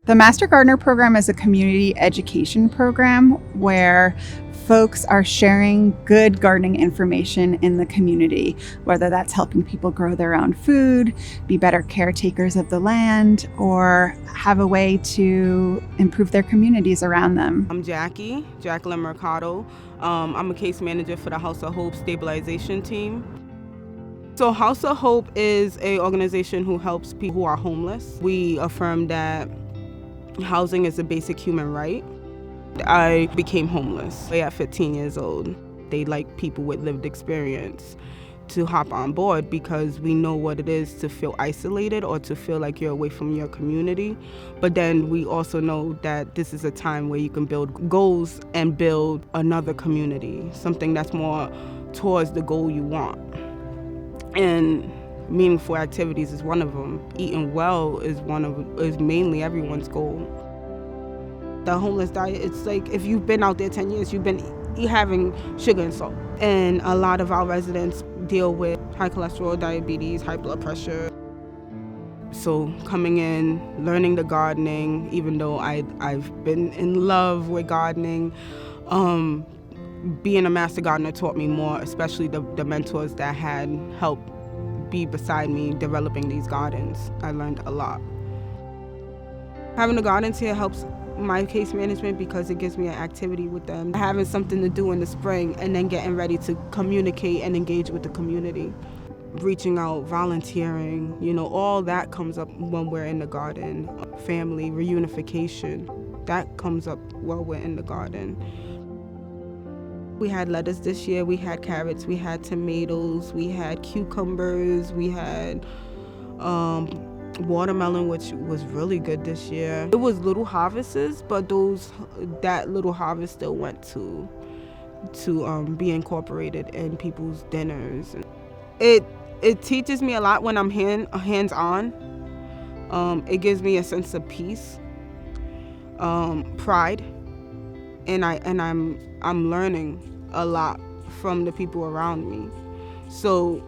The Master Gardener program is a community education program where folks are sharing good gardening information in the community, whether that's helping people grow their own food, be better caretakers of the land, or have a way to improve their communities around them. I'm Jacqueline Mercado. I'm a case manager for the House of Hope stabilization team. So House of Hope is an organization who helps people who are homeless. We affirm that housing is a basic human right. I became homeless at 15 years old. They like people with lived experience to hop on board because we know what it is to feel isolated or to feel like you're away from your community. But then we also know that this is a time where you can build goals and build another community, something that's more towards the goal you want. And meaningful activities is one of them. Eating well is mainly everyone's goal. The homeless diet, it's like if you've been out there 10 years, you've been having sugar and salt. And a lot of our residents deal with high cholesterol, diabetes, high blood pressure. So coming in, learning the gardening, even though I've been in love with gardening, being a master gardener taught me more, especially the mentors that had helped be beside me developing these gardens. I learned a lot. Having the gardens here helps my case management because it gives me an activity with them. Having something to do in the spring and then getting ready to communicate and engage with the community. Reaching out, volunteering, all that comes up when we're in the garden. Family, reunification, that comes up while we're in the garden. We had lettuce this year, we had carrots, we had tomatoes, we had cucumbers, we had watermelon, which was really good this year. It was little harvests, but that little harvest still went to be incorporated in people's dinners. It teaches me a lot when I'm hands-on. It gives me a sense of peace, pride, and I'm learning a lot from the people around me. So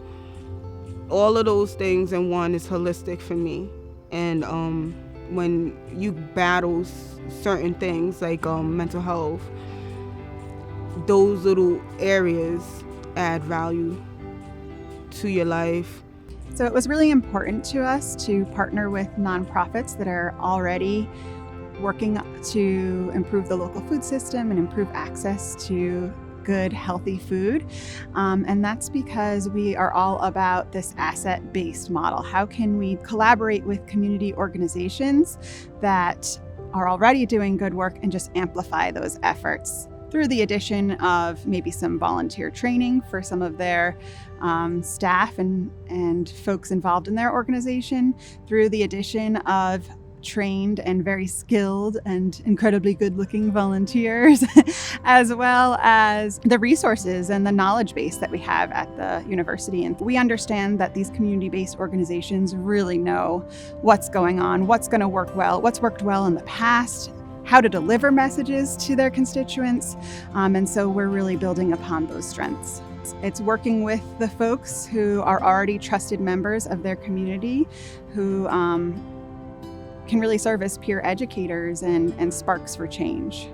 all of those things in one is holistic for me. And when you battle certain things like mental health, those little areas add value to your life. So it was really important to us to partner with nonprofits that are already working to improve the local food system and improve access to good, healthy food. And that's because we are all about this asset-based model. How can we collaborate with community organizations that are already doing good work and just amplify those efforts through the addition of maybe some volunteer training for some of their staff and folks involved in their organization, through the addition of trained and very skilled and incredibly good-looking volunteers, as well as the resources and the knowledge base that we have at the university. And we understand that these community-based organizations really know what's going on, what's going to work well, what's worked well in the past, how to deliver messages to their constituents. And so we're really building upon those strengths. It's working with the folks who are already trusted members of their community, who can really serve as peer educators and sparks for change.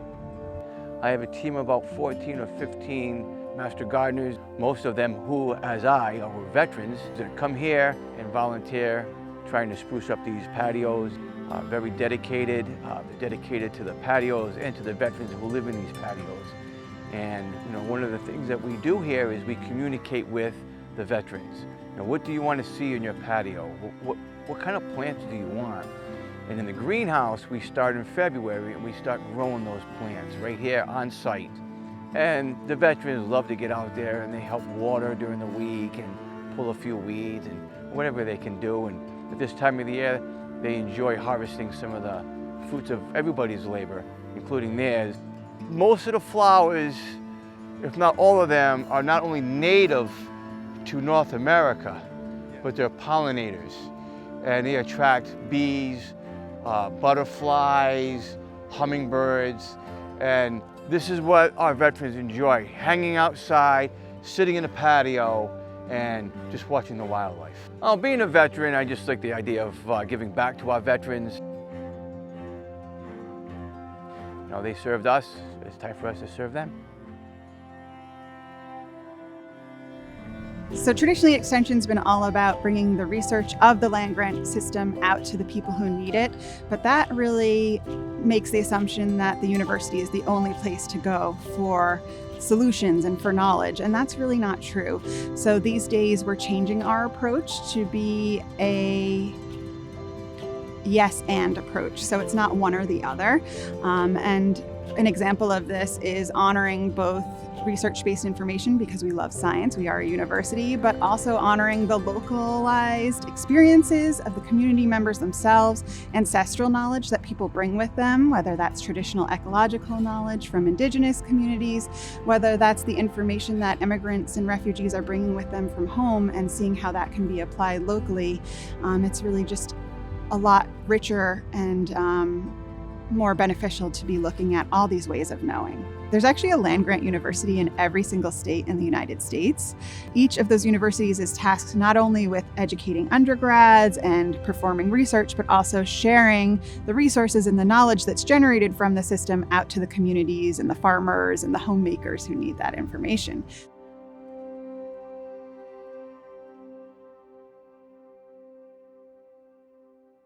I have a team of about 14 or 15 master gardeners, most of them who, as I, are veterans that come here and volunteer trying to spruce up these patios. Very dedicated. They're dedicated to the patios and to the veterans who live in these patios. And one of the things that we do here is we communicate with the veterans. What do you want to see in your patio? What kind of plants do you want? And in the greenhouse, we start in February and we start growing those plants right here on site. And the veterans love to get out there and they help water during the week and pull a few weeds and whatever they can do. And at this time of the year, they enjoy harvesting some of the fruits of everybody's labor, including theirs. Most of the flowers, if not all of them, are not only native to North America, but they're pollinators. And they attract bees, butterflies, hummingbirds, and this is what our veterans enjoy, hanging outside, sitting in a patio, and just watching the wildlife. Being a veteran, I just like the idea of giving back to our veterans. They served us. It's time for us to serve them. So traditionally, Extension's been all about bringing the research of the land grant system out to the people who need it, but that really makes the assumption that the university is the only place to go for solutions and for knowledge, and that's really not true. So these days, we're changing our approach to be a yes and approach. So it's not one or the other. And an example of this is honoring both research-based information because we love science, we are a university, but also honoring the localized experiences of the community members themselves, ancestral knowledge that people bring with them, whether that's traditional ecological knowledge from indigenous communities, whether that's the information that immigrants and refugees are bringing with them from home and seeing how that can be applied locally. It's really just a lot richer and more beneficial to be looking at all these ways of knowing. There's actually a land-grant university in every single state in the United States. Each of those universities is tasked not only with educating undergrads and performing research, but also sharing the resources and the knowledge that's generated from the system out to the communities and the farmers and the homemakers who need that information.